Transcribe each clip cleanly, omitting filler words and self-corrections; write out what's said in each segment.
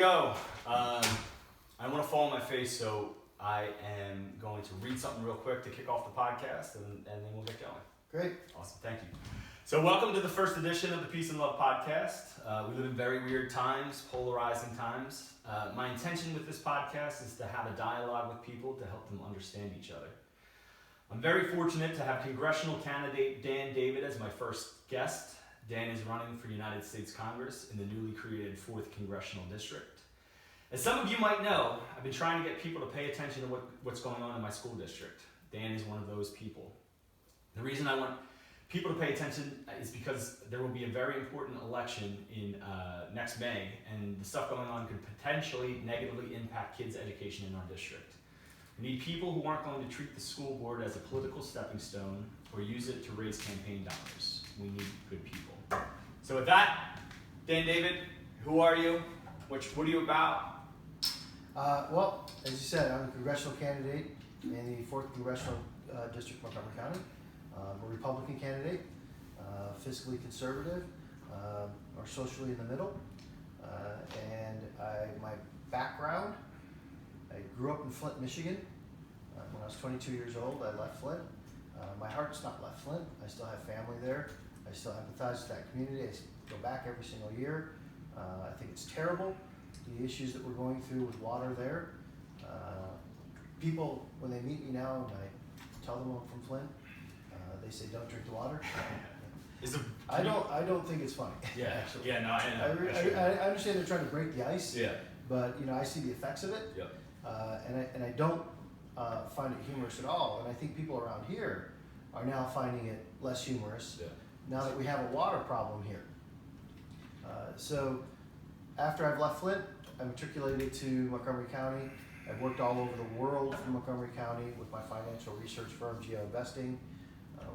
go. I want to fall on my face, so I am going to read something real quick to kick off the podcast, and then we'll get going. Great. Awesome, thank you. So welcome to the first edition of the Peace and Love podcast. We live in very weird times, polarizing times. My intention with this podcast is to have a dialogue with people to help them understand each other. I'm very fortunate to have congressional candidate Dan David as my first guest. Dan is running for United States Congress in the newly created 4th Congressional District. As some of you might know, I've been trying to get people to pay attention to what's going on in my school district. Dan is one of those people. The reason I want people to pay attention is because there will be a very important election in next May, and the stuff going on could potentially negatively impact kids' education in our district. We need people who aren't going to treat the school board as a political stepping stone or use it to raise campaign dollars. We need good people. So with that, Dan David, who are you? What are you about? Well, as you said, I'm a congressional candidate in the 4th Congressional District, Montgomery County. I'm a Republican candidate, fiscally conservative, or socially in the middle. And my background, I grew up in Flint, Michigan. When I was 22 years old, I left Flint. My heart's not left Flint. I still have family there. I still empathize with that community. I go back every single year. I think it's terrible, the issues that we're going through with water there. People, when they meet me now and I tell them I'm from Flint, they say, "Don't drink the water." I don't think it's funny. Yeah, actually. Yeah, no, I understand they're trying to break the ice. Yeah. But I see the effects of it. Yep. And I don't find it humorous at all. And I think people around here are now finding it less humorous. Yeah. Now that we have a water problem here. So after I've left Flint, I matriculated to Montgomery County. I've worked all over the world from Montgomery County with my financial research firm, Geo Investing.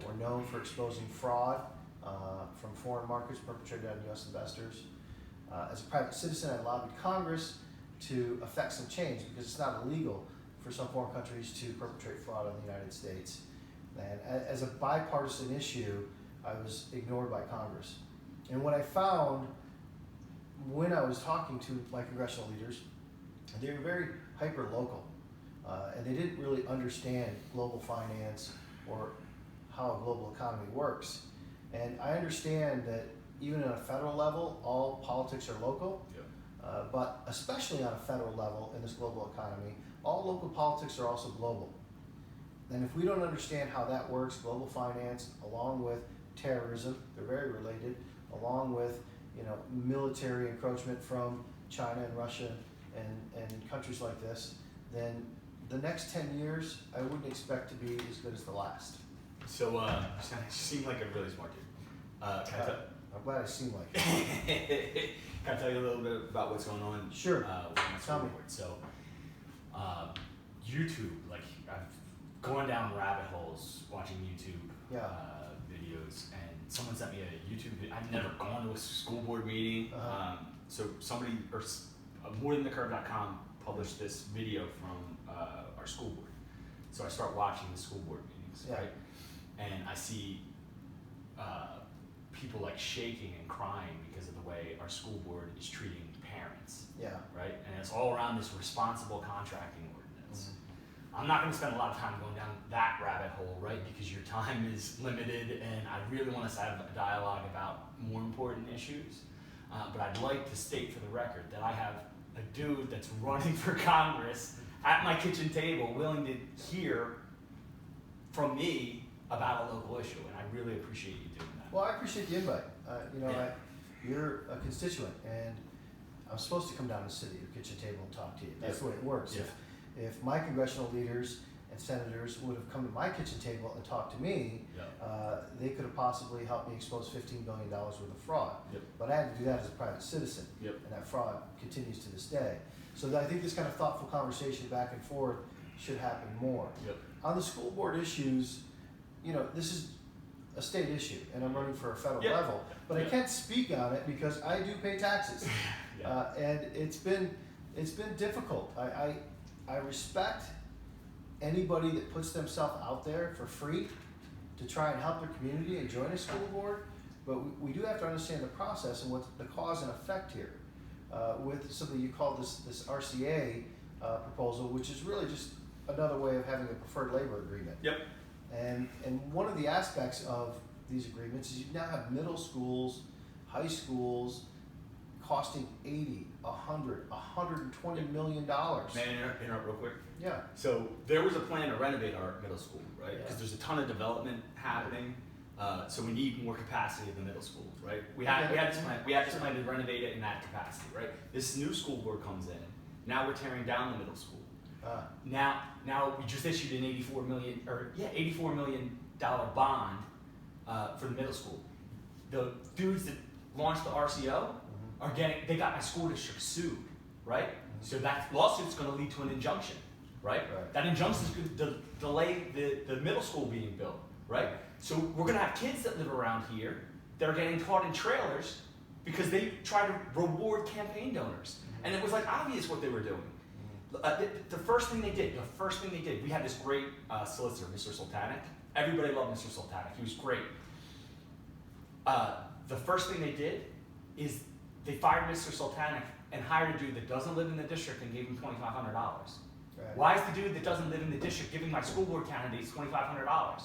We're known for exposing fraud from foreign markets perpetrated on U.S. investors. As a private citizen, I lobbied Congress to effect some change because it's not illegal for some foreign countries to perpetrate fraud on the United States. And as a bipartisan issue, I was ignored by Congress. And what I found when I was talking to my congressional leaders, they were very hyper-local. And they didn't really understand global finance or how a global economy works. And I understand that even at a federal level, all politics are local. Yep. But especially on a federal level in this global economy, all local politics are also global. And if we don't understand how that works, global finance, along with terrorism, they're very related, along with military encroachment from China and Russia and countries like this, then the next 10 years, I wouldn't expect to be as good as the last. So you seem like a really smart dude. I'm glad I seem like it. Can I tell you a little bit about what's going on? Sure. With my school board? So, YouTube, like I've gone down rabbit holes watching YouTube videos, and someone sent me a YouTube video. I've never gone to a school board meeting. So somebody, or morethanthecurve.com published this video from our school board. So I start watching the school board meetings, right? And I see people like shaking and crying because of the way our school board is treating parents. Yeah. Right? And it's all around this responsible contracting ordinance. I'm not going to spend a lot of time going down that rabbit hole, right? Because your time is limited, and I really want us to have a dialogue about more important issues. But I'd like to state for the record that I have a dude that's running for Congress at my kitchen table willing to hear from me about a local issue, and I really appreciate you doing that. Well, I appreciate the invite. You're a constituent, and I'm supposed to come down to sit at your kitchen table and talk to you. That's the way it works. Yeah. If my congressional leaders and senators would have come to my kitchen table and talked to me, they could have possibly helped me expose $15 billion worth of fraud. Yep. But I had to do that as a private citizen, Yep. and that fraud continues to this day. So I think this kind of thoughtful conversation back and forth should happen more. Yep. On the school board issues, this is a state issue, and I'm running for a federal Yep. level, but I Yep. can't speak on it because I do pay taxes, and it's been difficult. I respect anybody that puts themselves out there for free to try and help their community and join a school board, but we do have to understand the process and what's the cause and effect here. with something you call this RCA proposal, which is really just another way of having a preferred labor agreement. Yep. And one of the aspects of these agreements is you now have middle schools, high schools costing $80, $100, $120 million. May I interrupt real quick? Yeah. So there was a plan to renovate our middle school, right? Yeah. Because there's a ton of development happening. So we need more capacity at the middle school, right? We had this plan to renovate it in that capacity, right? This new school board comes in. Now we're tearing down the middle school. Now we just issued an $84 million bond for the middle school. The dudes that launched the RCO they got my school district sued, right? So that lawsuit's going to lead to an injunction, right? That injunction is going to delay the middle school being built, right? So we're going to have kids that live around here that are getting taught in trailers because they try to reward campaign donors. And it was like obvious what they were doing. The first thing they did, we had this great solicitor, Mr. Sultanic. Everybody loved Mr. Sultanic. He was great. The first thing they did is they fired Mr. Sultanic and hired a dude that doesn't live in the district and gave him $2,500. Right. Why is the dude that doesn't live in the district giving my school board candidates $2,500?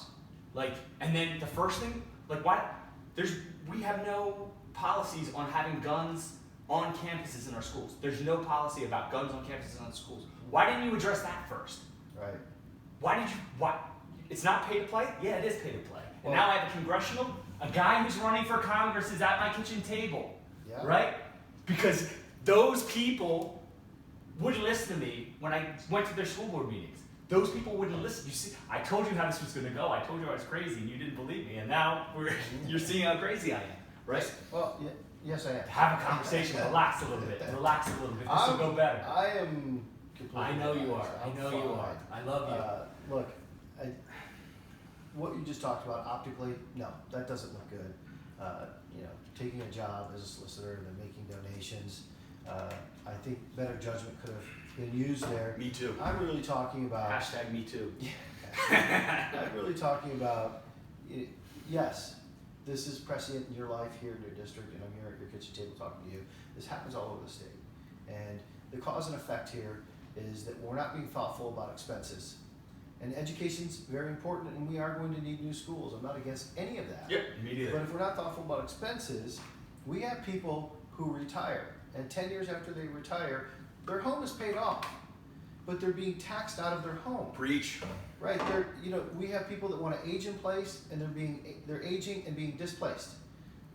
And then the first thing, we have no policies on having guns on campuses in our schools. There's no policy about guns on campuses in our schools. Why didn't you address that first? Right. It's not pay to play? Yeah, it is pay to play. Well, and now I have a guy who's running for Congress is at my kitchen table, yeah. right? Because those people wouldn't listen to me when I went to their school board meetings. Those people wouldn't listen. You see, I told you how this was going to go. I told you I was crazy, and you didn't believe me. And now you're seeing how crazy I am, right? Well, yes, I am. Have a conversation. Relax a little bit. This will go better. I am completely. I know you are. I'm I know you are. I love you. Look, what you just talked about optically, no, that doesn't look good. Taking a job as a solicitor and then making donations, I think better judgment could have been used there. Me too. I'm really talking about. Hashtag me too. I'm really talking about, yes, this is prescient in your life here in your district, and I'm here at your kitchen table talking to you. This happens all over the state. And the cause and effect here is that we're not being thoughtful about expenses. And education's very important, and we are going to need new schools. I'm not against any of that. Yep, immediately. But if we're not thoughtful about expenses, we have people who retire, and 10 years after they retire, their home is paid off, but they're being taxed out of their home. Preach. Right? We have people that want to age in place, and they're aging and being displaced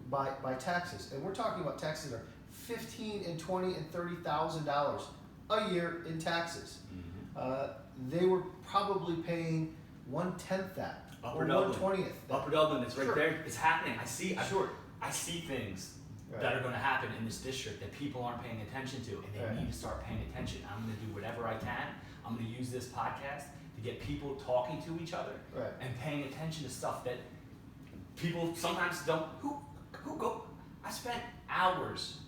by taxes. And we're talking about taxes that are $15,000 and $20,000 and $30,000 a year in taxes. They were probably paying 1/10 that, or 1/20th. Upper Dublin, it's right Sure. there. It's happening. I see things Right. that are going to happen in this district that people aren't paying attention to, and they Right. need to start paying attention. I'm going to do whatever I can. I'm going to use this podcast to get people talking to each other Right. and paying attention to stuff that people sometimes don't. I spent hours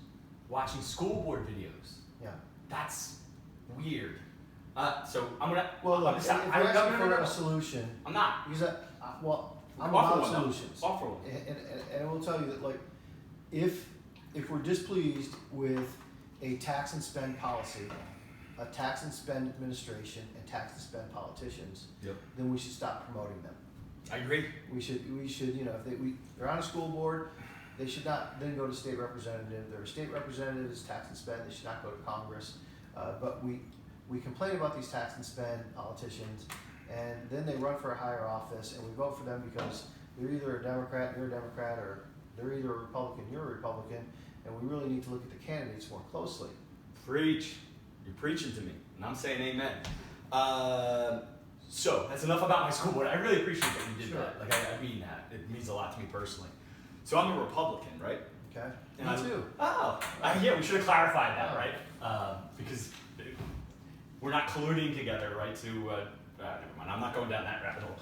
watching school board videos. Yeah. That's weird. So I'm gonna. Well, look, if you're asking for a no. solution, I'm not. because I'm Offer about one, though. solutions. Offer one. And I will tell you that, if we're displeased with a tax and spend policy, a tax and spend administration, and tax and spend politicians, Yep. then we should stop promoting them. I agree. We should, if they're on a school board, they should not then go to state representative. They're a state representative, it's tax and spend, they should not go to Congress. But we complain about these tax and spend politicians, and then they run for a higher office, and we vote for them because they're either a Democrat, you're a Democrat, or they're either a Republican, you're a Republican, and we really need to look at the candidates more closely. Preach. You're preaching to me, and I'm saying amen. So that's enough about my school board. I really appreciate that you did Sure. that. I mean that. It means a lot to me personally. So I'm a Republican, right? Okay? And Me too. Oh, yeah, we should have clarified that, right? Because we're not colluding together, right? Never mind. I'm not going down that rabbit hole.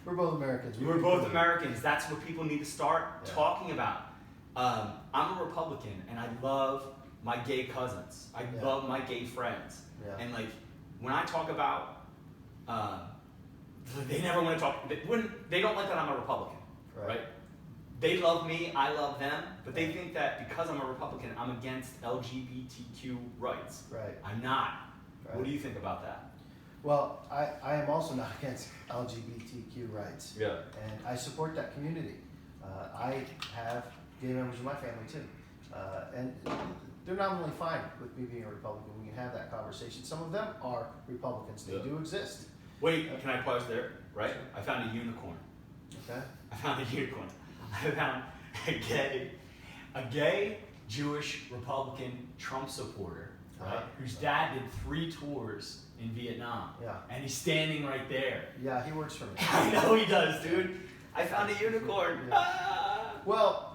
We're both Americans. We're both Americans. That's what people need to start talking about. I'm a Republican, and I love my gay cousins. I love my gay friends. Yeah. And when I talk about, they never want to talk. They don't like that I'm a Republican, right? they love me, I love them, but they think that because I'm a Republican, I'm against LGBTQ rights. Right. I'm not. Right. What do you think about that? Well, I am also not against LGBTQ rights. Yeah. And I support that community. I have gay members of my family too. And they're nominally fine with me being a Republican. We can have that conversation. Some of them are Republicans. They Yeah. do exist. Wait, can I pause there? Right? I found a unicorn. Okay? I found a unicorn. I found a gay Jewish Republican Trump supporter, right? Uh-huh. Whose dad did 3 tours in Vietnam. Yeah. And he's standing right there. Yeah, he works for me. I know he does, dude. I found a unicorn. Yeah. Ah! Well,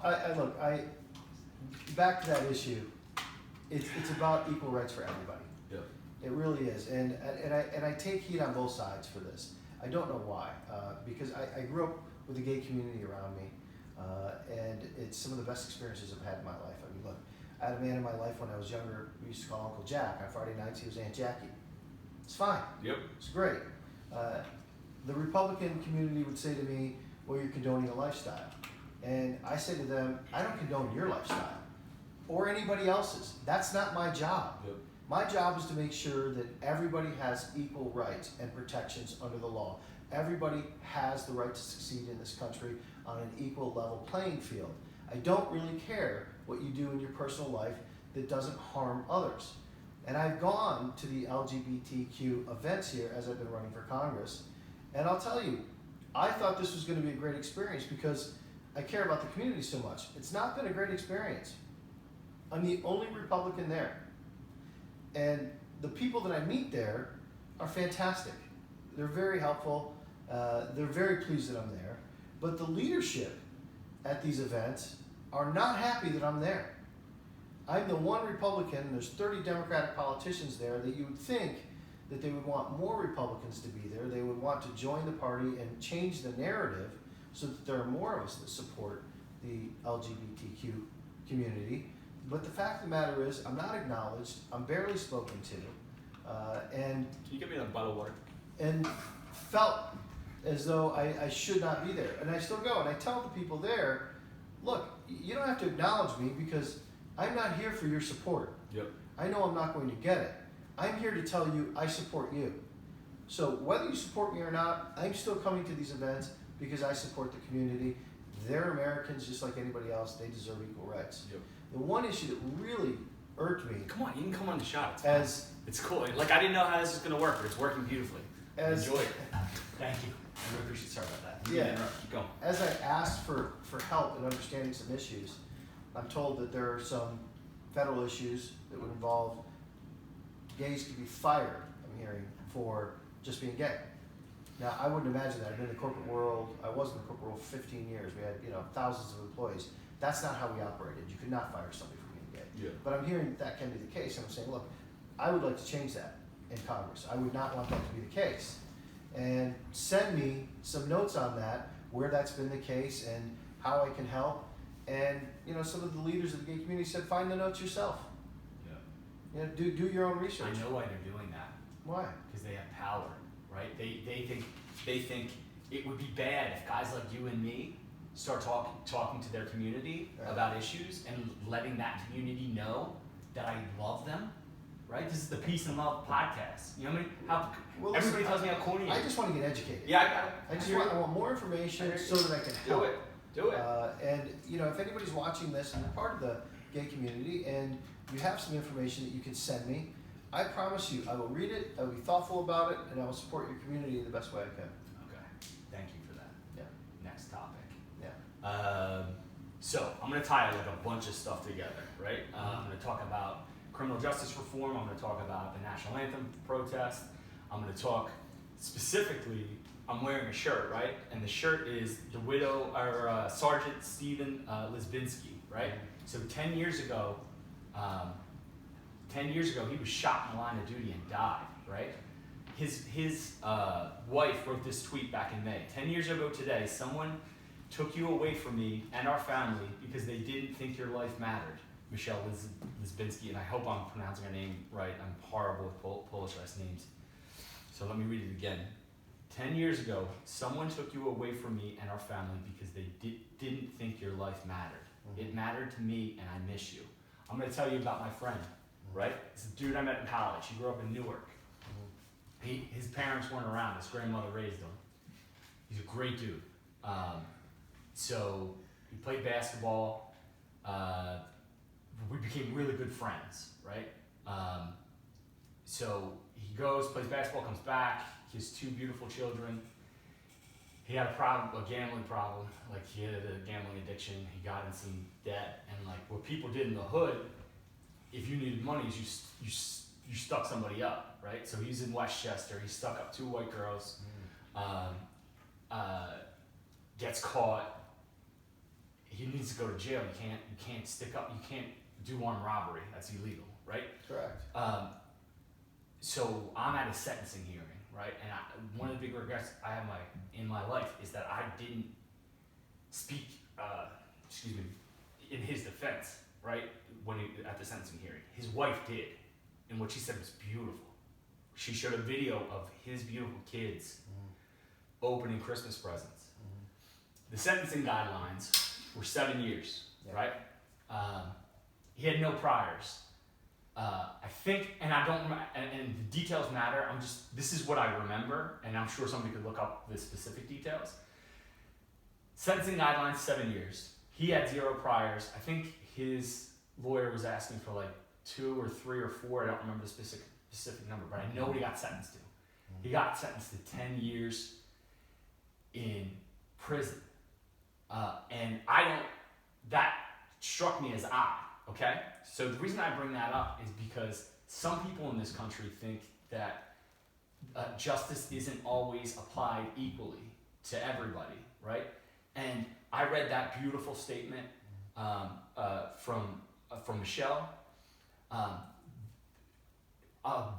back to that issue. It's about equal rights for everybody. Yep. It really is, and I take heat on both sides for this. I don't know why, because I grew up with the gay community around me, and it's some of the best experiences I've had in my life. I mean, look, I had a man in my life when I was younger. We used to call Uncle Jack. On Friday nights, he was Aunt Jackie. It's fine. Yep. It's great. The Republican community would say to me, "Well, you're condoning a lifestyle," and I say to them, "I don't condone your lifestyle or anybody else's. That's not my job. Yep. My job is to make sure that everybody has equal rights and protections under the law. Everybody has the right to succeed in this country on an equal level playing field. I don't really care what you do in your personal life that doesn't harm others." And I've gone to the LGBTQ events here as I've been running for Congress, and I'll tell you, I thought this was going to be a great experience because I care about the community so much. It's not been a great experience. I'm the only Republican there. And the people that I meet there are fantastic. They're very helpful. They're very pleased that I'm there. But the leadership at these events are not happy that I'm there. I'm the one Republican, there's 30 Democratic politicians there that you would think that they would want more Republicans to be there. They would want to join the party and change the narrative so that there are more of us that support the LGBTQ community. But the fact of the matter is, I'm not acknowledged, I'm barely spoken to, and Can you give me a bottle of water? and felt as though I should not be there. And I still go, and I tell the people there, look, you don't have to acknowledge me because I'm not here for your support. Yep. I know I'm not going to get it. I'm here to tell you I support you. So whether you support me or not, I'm still coming to these events because I support the community. They're Americans just like anybody else. They deserve equal rights. Yep. The one issue that really irked me Come on, you can come on the shot. It's as It's cool. Like, I didn't know how this was going to work, but it's working beautifully. As- Enjoy it. Thank you. I really appreciate. Sorry about that. Yeah. Keep going. as I asked for help in understanding some issues, I'm told that there are some federal issues that would involve gays could be fired, I'm hearing, for just being gay. Now, I wouldn't imagine that. I've been in the corporate world. I was in the corporate world for 15 years. We had, thousands of employees. That's not how we operated. You could not fire somebody for being gay. Yeah. But I'm hearing that can be the case, and I'm saying, look, I would like to change that in Congress. I would not want that to be the case. And send me some notes on that, where that's been the case and how I can help. And, some of the leaders of the gay community said, find the notes yourself. Yeah. Do your own research. I know why they're doing that. Why? Because they have power, right? They think it would be bad if guys like you and me start talking to their community Right. about issues and letting that community know that I love them, right? This is the Peace and Love podcast. You know what I mean? Well, Everybody listen, tells me how corny it I is. just want to get educated. Yeah, I got it. I want more information so that I can Do help. it. Do it. And if anybody's watching this and you're part of the gay community and you have some information that you can send me, I promise you I will read it, I will be thoughtful about it, and I will support your community in the best way I can. Okay. Thank you for that. Yeah. Next topic. Yeah. So I'm going to tie like a bunch of stuff together, right? I'm going to talk about criminal justice reform. I'm going to talk about the national anthem protest. I'm going to talk specifically. I'm wearing a shirt, right? And the shirt is the widow or Sergeant Stephen Lisbinski, right? So 10 years ago, he was shot in the line of duty and died, right? His wife wrote this tweet back in May. 10 years ago today, someone took you away from me and our family because they didn't think your life mattered. Michelle Lisbinski, and I hope I'm pronouncing her name right. I'm horrible with Polish last names. So let me read it again. 10 years ago, someone took you away from me and our family because they didn't think your life mattered. It mattered to me, and I miss you. I'm going to tell you about my friend, right? It's a dude I met in college. He grew up in Newark. His parents weren't around. His grandmother raised him. He's a great dude. So he played basketball. We became really good friends, right? So he goes, plays basketball, comes back. He has 2 beautiful children. He had a gambling problem. Like, he had a gambling addiction. He got in some debt, and like what people did in the hood, if you needed money, is you stuck somebody up, right? So he's in Westchester. He stuck up 2 white girls. Gets caught. He needs to go to jail. You can't stick up. You can't do armed robbery. That's illegal, right? Correct. So I'm at a sentencing hearing, right? And one of the big regrets I have in my life is that I didn't speak, in his defense, right? At the sentencing hearing, his wife did, and what she said was beautiful. She showed a video of his beautiful kids opening Christmas presents. The sentencing guidelines were 7 years, right? He had no priors. I think, and I don't, and the details matter. This is what I remember, and I'm sure somebody could look up the specific details. Sentencing guidelines, 7 years. He had 0 priors. I think his lawyer was asking for like 2 or 3 or 4. I don't remember the specific number, but I know what he got sentenced to. He got sentenced to 10 years in prison. And that struck me as odd, okay? So the reason I bring that up is because some people in this country think that justice isn't always applied equally to everybody, right? And I read that beautiful statement from Michelle. A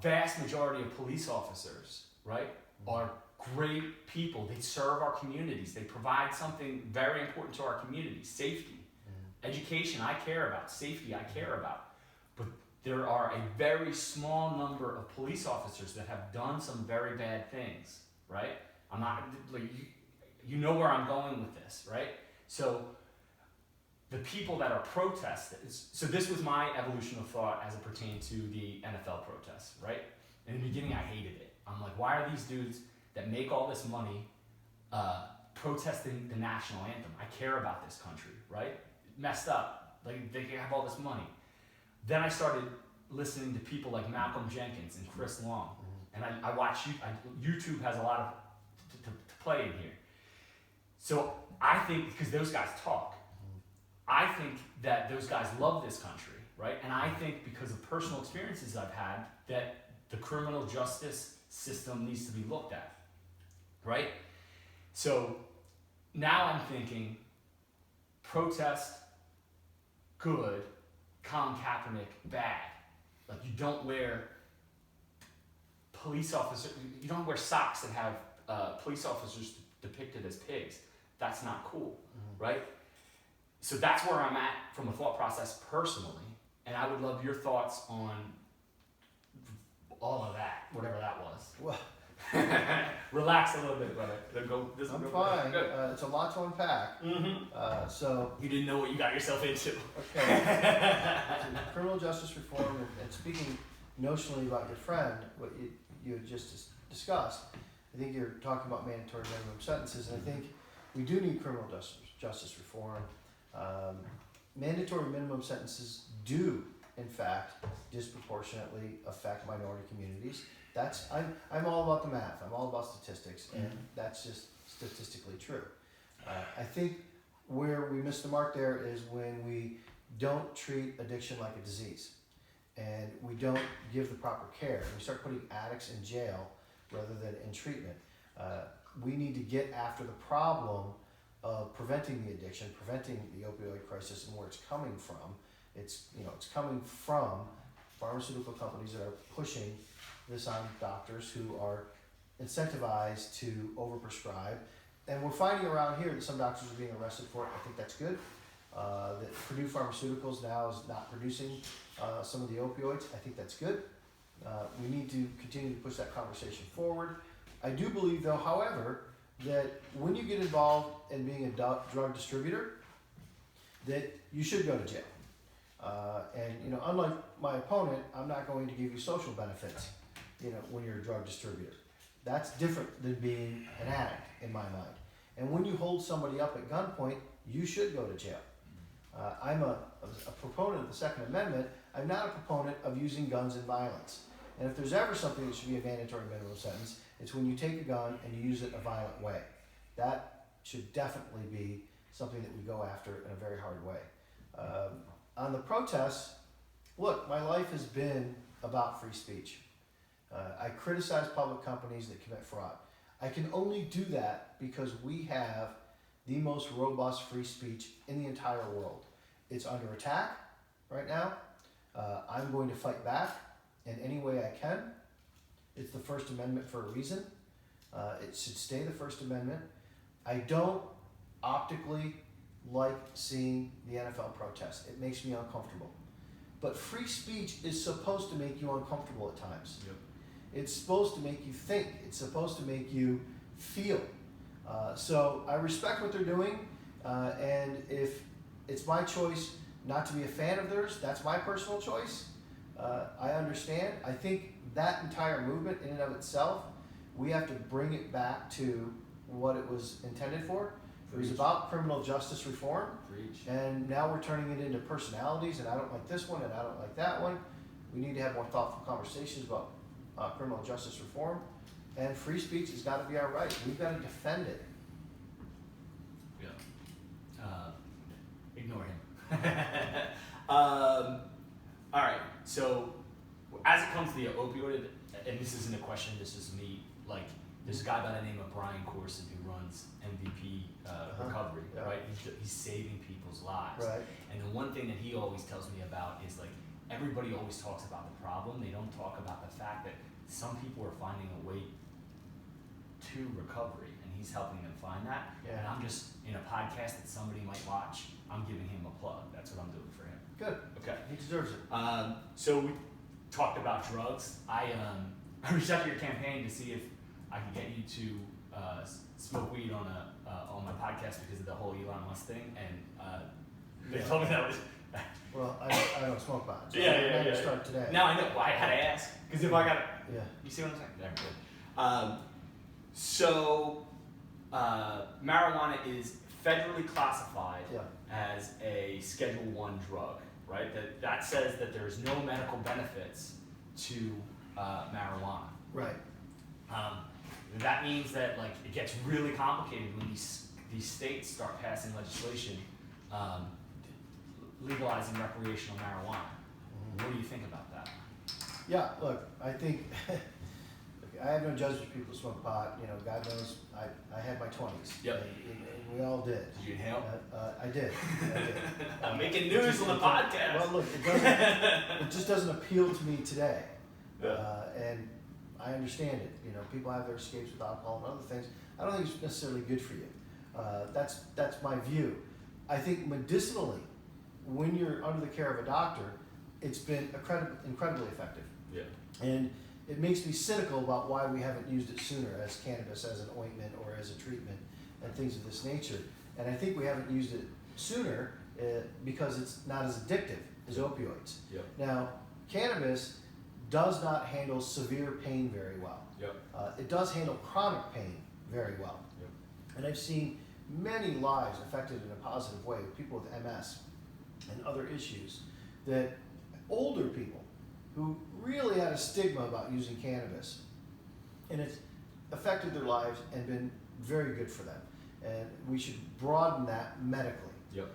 vast majority of police officers, right, are great people. They serve our communities. They provide something very important to our communities. Safety. Education, I care about. Safety, I care about. But there are a very small number of police officers that have done some very bad things, right? I'm not, like, you know where I'm going with this, right? So the people that are protesting, so this was my evolution of thought as it pertained to the NFL protests, right? In the beginning, I hated it. I'm like, why are these dudes that make all this money protesting the national anthem? I care about this country, right? Messed up. Like, they have all this money. Then I started listening to people like Malcolm Jenkins and Chris Long. And I watch YouTube has a lot to play in here. So I think, because those guys talk, I think that those guys love this country, right? And I think because of personal experiences I've had, that the criminal justice system needs to be looked at, right? So now I'm thinking, protest, good, Colin Kaepernick, bad. Like, you don't wear you don't wear socks that have police officers depicted as pigs. That's not cool, right? So that's where I'm at from a thought process personally, and I would love your thoughts on all of that, whatever that was. Well, relax a little bit, brother. I'm fine. It's a lot to unpack. So you didn't know what you got yourself into. Okay. So criminal justice reform, and speaking notionally about your friend, what you had just discussed, I think you're talking about mandatory minimum sentences, and I think we do need criminal justice reform. Mandatory minimum sentences do, in fact, disproportionately affect minority communities. I'm all about the math. I'm all about statistics, and that's just statistically true. I think where we miss the mark there is when we don't treat addiction like a disease, and we don't give the proper care. We start putting addicts in jail rather than in treatment. We need to get after the problem of preventing the addiction, preventing the opioid crisis, and where it's coming from. It's coming from pharmaceutical companies that are pushing this on doctors who are incentivized to overprescribe. And we're finding around here that some doctors are being arrested for it. I think that's good. That Purdue Pharmaceuticals now is not producing some of the opioids. I think that's good. We need to continue to push that conversation forward. I do believe, though, however, that when you get involved in being a drug distributor, that you should go to jail. And you know, unlike my opponent, I'm not going to give you social benefits, you know, when you're a drug distributor. That's different than being an addict in my mind. And when you hold somebody up at gunpoint, you should go to jail. I'm a proponent of the Second Amendment. I'm not a proponent of using guns in violence. And if there's ever something that should be a mandatory minimum sentence, it's when you take a gun and you use it in a violent way. That should definitely be something that we go after in a very hard way. On the protests, look, my life has been about free speech. I criticize public companies that commit fraud. I can only do that because we have the most robust free speech in the entire world. It's under attack right now. I'm going to fight back in any way I can. It's the First Amendment for a reason. It should stay the First Amendment. I don't optically like seeing the NFL protest. It makes me uncomfortable. But free speech is supposed to make you uncomfortable at times. Yep. It's supposed to make you think. It's supposed to make you feel. So I respect what they're doing, and if it's my choice not to be a fan of theirs, that's my personal choice. I understand. I think that entire movement in and of itself, we have to bring it back to what it was intended for. It was about criminal justice reform, and now we're turning it into personalities, and I don't like this one, and I don't like that one. We need to have more thoughtful conversations about criminal justice reform, and free speech has got to be our right. We've got to defend it. Yeah. Ignore him. All right. So, as it comes to the opioid, and this isn't a question, this is me. Like, there's a guy by the name of Brian Corson who runs MVP Recovery, Yeah. right? He's saving people's lives. Right. And the one thing that he always tells me about is like everybody always talks about the problem. They don't talk about the fact that some people are finding a way to recovery, and he's helping them find that. Yeah. And I'm just in a podcast that somebody might watch. I'm giving him a plug. That's what I'm doing for him. Good. Okay. He deserves it. So we talked about drugs. I reached out to your campaign to see if I could get you to smoke weed on my podcast because of the whole Elon Musk thing, and they told me that was. Well, I don't smoke pot. So Yeah. I'm going to start today. Now I know. Well, I had to ask because if I got, Yeah. you see what I'm saying? There, good. So marijuana is federally classified Yeah. as a Schedule I drug, right? That says that there's no medical benefits to marijuana. Right. That means that like it gets really complicated when these states start passing legislation legalizing recreational marijuana. What do you think about that? Yeah, look, I think, look, I have no judgment for people who smoke pot. You know, God knows, I had my 20s. Yep. And we all did. Did you inhale? I did. I'm making news on the podcast. Well, look, it just doesn't appeal to me today. Yeah. And I understand it. You know, people have their escapes with alcohol and other things. I don't think it's necessarily good for you. That's my view. I think medicinally, when you're under the care of a doctor, it's been incredibly effective. Yeah. And it makes me cynical about why we haven't used it sooner as cannabis, as an ointment, or as a treatment, and things of this nature. And I think we haven't used it sooner because it's not as addictive as opioids. Yep. Now, cannabis does not handle severe pain very well. Yep. It does handle chronic pain very well. Yep. And I've seen many lives affected in a positive way with people with MS and other issues, that older people who really had a stigma about using cannabis, and it's affected their lives and been very good for them. And we should broaden that medically. Yep.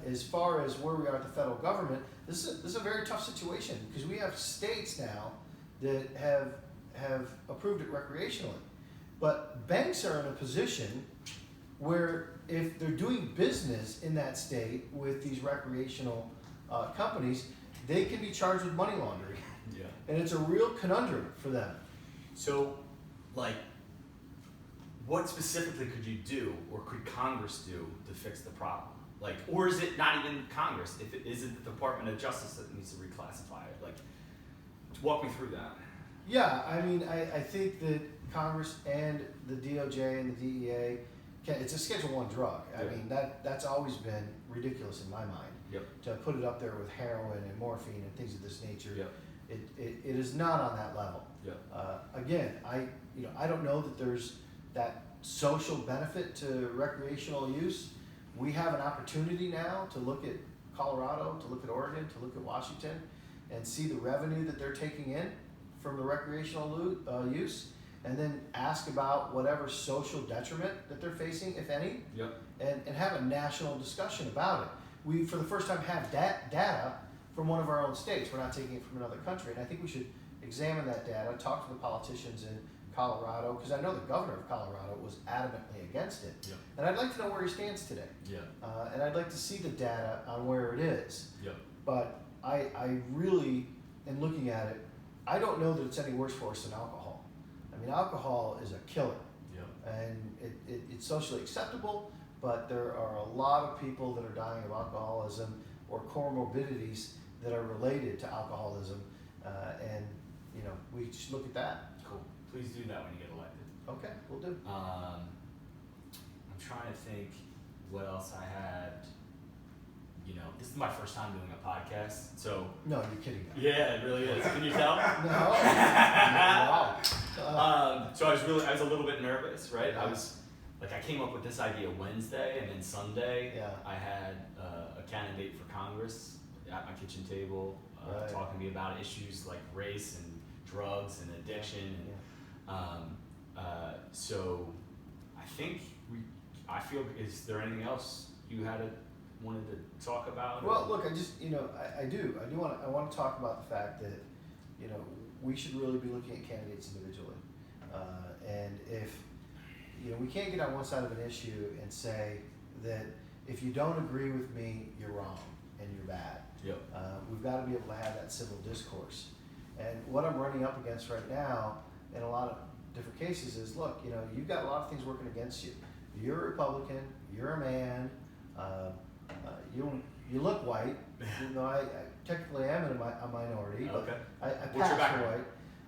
As far as where we are at the federal government, this is a very tough situation because we have states now that have approved it recreationally. But banks are in a position where if they're doing business in that state with these recreational companies, they can be charged with money laundering. Yeah. And it's a real conundrum for them. So, like, what specifically could you do, or could Congress do to fix the problem? Like, or is it not even Congress? Is it the Department of Justice that needs to reclassify it? Like, walk me through that. Yeah, I mean, I think that Congress and the DOJ and the DEA, it's a Schedule I drug. I Yeah. mean, that's always been ridiculous in my mind. Yep. To put it up there with heroin and morphine and things of this nature. Yep. It is not on that level. Yep. Again, I don't know that there's that social benefit to recreational use. We have an opportunity now to look at Colorado, to look at Oregon, to look at Washington, and see the revenue that they're taking in from the recreational use, and then ask about whatever social detriment that they're facing, if any, Yep. and have a national discussion about it. We, for the first time, have data from one of our own states. We're not taking it from another country, and I think we should examine that data, talk to the politicians in Colorado, because I know the governor of Colorado was adamantly against it. Yep. And I'd like to know where he stands today. Yeah. And I'd like to see the data on where it is. Yep. But I really, in looking at it, I don't know that it's any worse for us than alcohol. I mean, alcohol is a killer. Yep. And it's socially acceptable, but there are a lot of people that are dying of alcoholism or comorbidities that are related to alcoholism. And, we should look at that. Cool. Please do that when you get elected. Okay, we'll do. I'm trying to think what else I had. This is my first time doing a podcast, so. No, you're kidding me. Yeah, it really is. Can you tell? No. Wow. So I was a little bit nervous, right? I came up with this idea Wednesday, and then Sunday, Yeah. I had a candidate for Congress at my kitchen table, Right. talking to me about issues like race and drugs and addiction. And, so I think is there anything else you wanted to talk about? Well, look, I just, I want to talk about the fact that, we should really be looking at candidates individually. And if, we can't get on one side of an issue and say that if you don't agree with me, you're wrong and you're bad. Yep. We've got to be able to have that civil discourse. And what I'm running up against right now in a lot of different cases is, look, you've got a lot of things working against you. You're a Republican, you're a man, you look white, even though I technically am a minority, but Okay. I What's your pass for background?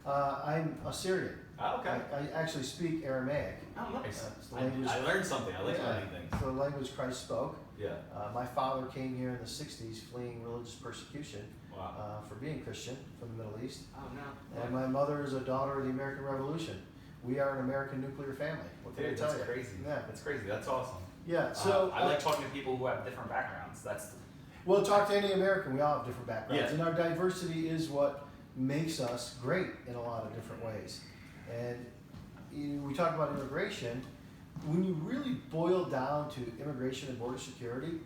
white. I'm Assyrian. Oh, okay. I actually speak Aramaic. Oh, nice. It's the language- I learned something. I like learning things. It's the language Christ spoke. Yeah. My father came here in the 60s fleeing religious persecution Wow. for being Christian from the Middle East. Oh, no. And my mother is a daughter of the American Revolution. We are an American nuclear family. What can I Dude, tell that's you? crazy. Yeah. That's crazy. That's awesome. Yeah. So I like talking to people who have different backgrounds. Well, talk to any American. We all have different backgrounds, Yeah. and our diversity is what makes us great in a lot of different ways. And we talk about immigration. When you really boil down to immigration and border security,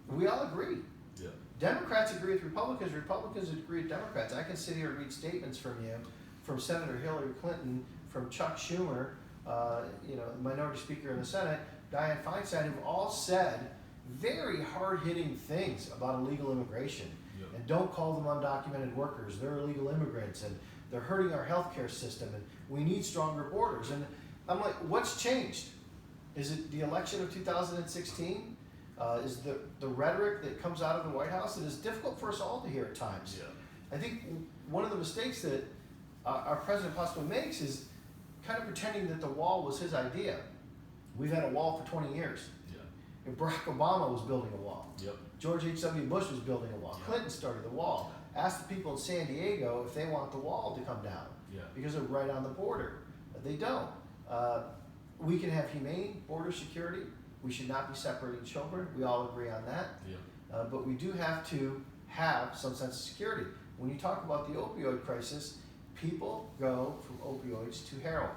we all agree. Yeah. Democrats agree with Republicans. Republicans agree with Democrats. I can sit here and read statements from you, from Senator Hillary Clinton, from Chuck Schumer, the minority speaker in the Senate, Dianne Feinstein, who've all said very hard-hitting things about illegal immigration. Yep. And don't call them undocumented workers. They're illegal immigrants, and they're hurting our healthcare system, and we need stronger borders. And I'm like, what's changed? Is it the election of 2016? Is the rhetoric that comes out of the White House that is difficult for us all to hear at times? Yeah. I think one of the mistakes that our president possibly makes is kind of pretending that the wall was his idea. We've had a wall for 20 years. Yeah. And Barack Obama was building a wall. Yep. George H.W. Bush was building a wall. Yeah. Clinton started the wall. Ask the people in San Diego if they want the wall to come down Yeah. because they're right on the border. They don't. We can have humane border security. We should not be separating children. We all agree on that. Yeah. But we do have to have some sense of security. When you talk about the opioid crisis, people go from opioids to heroin.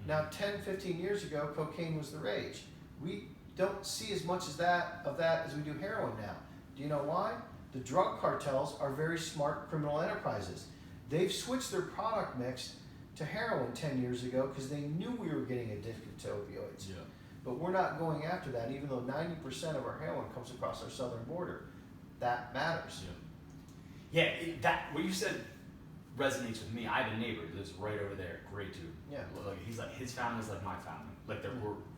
Now, 10, 15 years ago, cocaine was the rage. We don't see as much of that as we do heroin now. Do you know why? The drug cartels are very smart criminal enterprises. They've switched their product mix to heroin 10 years ago because they knew we were getting addicted to opioids. Yeah. But we're not going after that, even though 90% of our heroin comes across our southern border. That matters. Yeah. What you said resonates with me. I have a neighbor who lives right over there, great dude. Yeah. Like his family's like my family. Like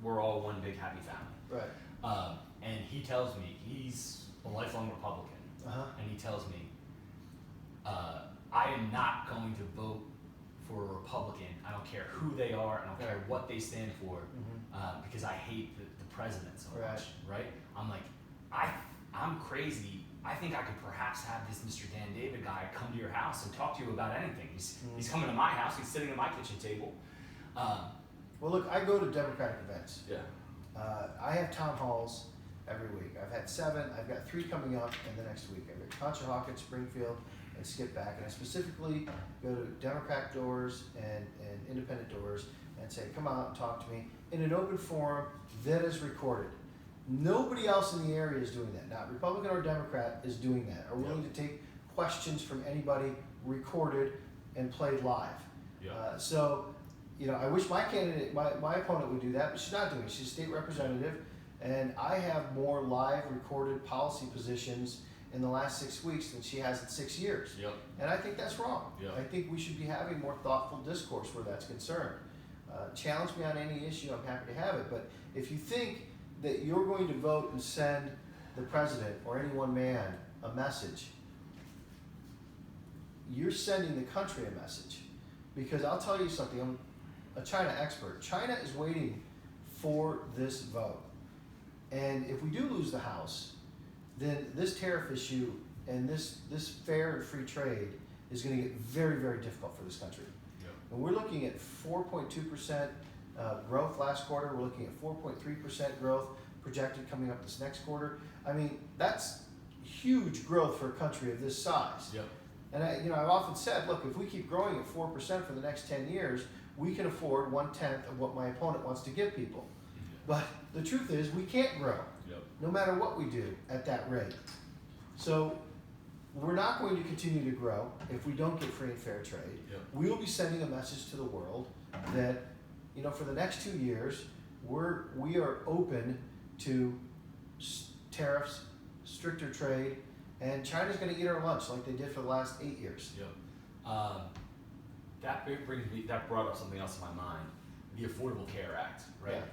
we're all one big happy family. Right. And he tells me he's a lifelong Republican, Uh-huh. and he tells me I am not going to vote for a Republican. I don't care who they are. I don't care what they stand for, because I hate the president so much, right? I'm like, I'm crazy. I think I could perhaps have this Mr. Dan David guy come to your house and talk to you about anything. He's coming to my house. He's sitting at my kitchen table. Well, look, I go to Democratic events. Yeah. I have town halls every week. I've had 7. I've got 3 coming up in the next week. I've got Conshohocken, Springfield, and Skip Back. And I specifically go to Democrat doors and independent doors and say, come out and talk to me in an open forum that is recorded. Nobody else in the area is doing that. Not Republican or Democrat is doing that, are willing to take questions from anybody recorded and played live. So, I wish my candidate, my opponent would do that, but she's not doing it. She's a state representative, and I have more live recorded policy positions in the last 6 weeks than she has in 6 years. And I think that's wrong. I think we should be having more thoughtful discourse where that's concerned. Challenge me on any issue, I'm happy to have it, but if you think that you're going to vote and send the president or any one man a message, you're sending the country a message. Because I'll tell you something, I'm a China expert. China is waiting for this vote. And if we do lose the House, then this tariff issue and this fair and free trade is going to get very, very difficult for this country. And we're looking at 4.2% growth last quarter. We're looking at 4.3% growth projected coming up this next quarter. I mean, that's huge growth for a country of this size. And I've often said, look, if we keep growing at 4% for the next 10 years, we can afford 1/10 of what my opponent wants to give people. But the truth is, we can't grow, no matter what we do at that rate. So we're not going to continue to grow if we don't get free and fair trade. We will be sending a message to the world that, for the next 2 years, we are open to tariffs, stricter trade, and China's going to eat our lunch like they did for the last 8 years. That brought up something else in my mind: the Affordable Care Act, right?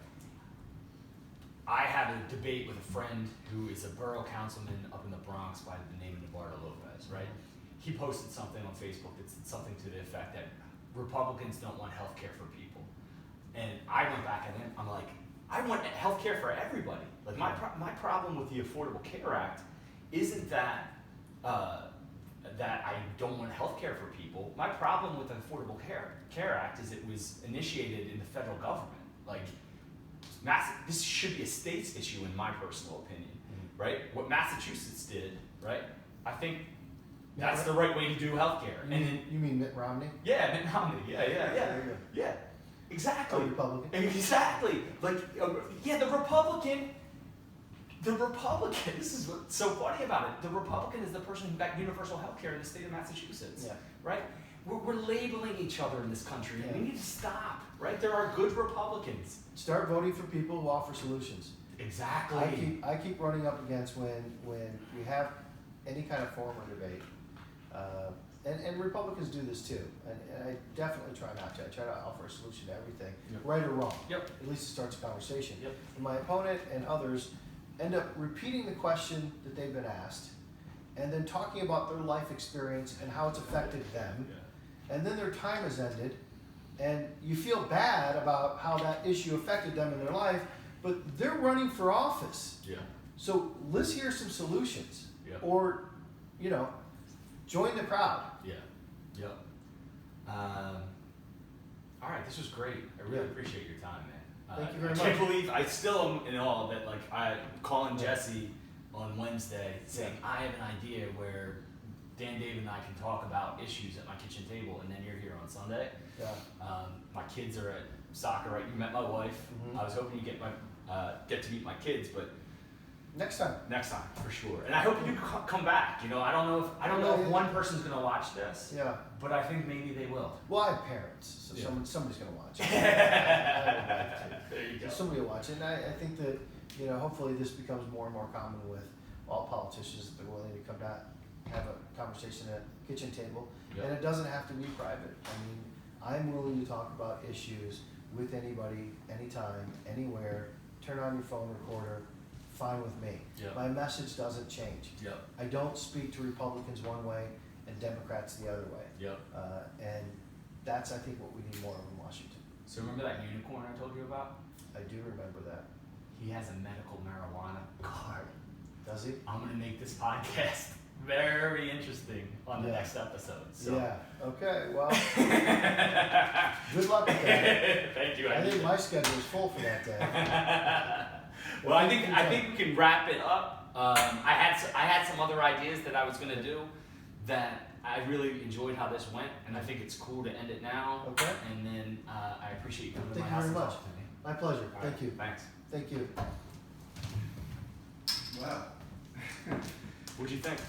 I had a debate with a friend who is a borough councilman up in the Bronx by the name of Navarro Lopez, right? He posted something on Facebook that said something to the effect that Republicans don't want health care for people. And I went back at him, I'm like, I want health care for everybody. Like my problem with the Affordable Care Act isn't that that I don't want health care for people. My problem with the Affordable Care Act is it was initiated in the federal government. Like, this should be a state's issue in my personal opinion, right? What Massachusetts did, right? I think that's the right way to do healthcare. You mean Mitt Romney? Yeah, Mitt Romney. Yeah. Exactly. A Republican. Exactly. Like, the Republican. This is what's so funny about it. The Republican is the person who got universal health care in the state of Massachusetts, right? We're labeling each other in this country, and we need to stop, right? There are good Republicans. Start voting for people who offer solutions. Exactly. I keep running up against when we have any kind of forum or debate, and Republicans do this too, and I definitely try not to. I try to offer a solution to everything, right or wrong. At least it starts a conversation. And my opponent and others end up repeating the question that they've been asked, and then talking about their life experience and how it's affected them, and then their time has ended, and you feel bad about how that issue affected them in their life, but they're running for office. So let's hear some solutions, or join the crowd. All right, this was great. I really appreciate your time, man. Thank you very much. I can't believe I still am in awe that I'm calling Jesse on Wednesday saying I have an idea where Dan David and I can talk about issues at my kitchen table, and then you're here on Sunday. My kids are at soccer, right? You met my wife. I was hoping you get to meet my kids, but next time for sure. And I hope you come back. I don't know if one person's gonna watch this. But I think maybe they will. Well, I have parents, so somebody's gonna watch it. There you go. Somebody will watch it, and I think that hopefully this becomes more and more common with all politicians that they're willing to come down, have a conversation at a kitchen table, and it doesn't have to be private. I mean, I'm willing to talk about issues with anybody, anytime, anywhere. Turn on your phone recorder. Fine with me. My message doesn't change. I don't speak to Republicans one way and Democrats the other way. And that's, I think, what we need more of in Washington. So remember that unicorn I told you about? I do remember that. He has a medical marijuana card. Does he? I'm gonna make this podcast very interesting on the Yeah. next episode. So. Yeah. Okay. Well, good luck with that. Thank you. I need think it. my schedule is full for that day. Well, I think we can wrap it up. I had some other ideas that I was gonna do that I really enjoyed how this went, and I think it's cool to end it now. Okay. And then I appreciate you coming to Thank my you house very and much. talking to me. My pleasure. All Thank right, you. Thanks. Thank you. Wow. What'd you think?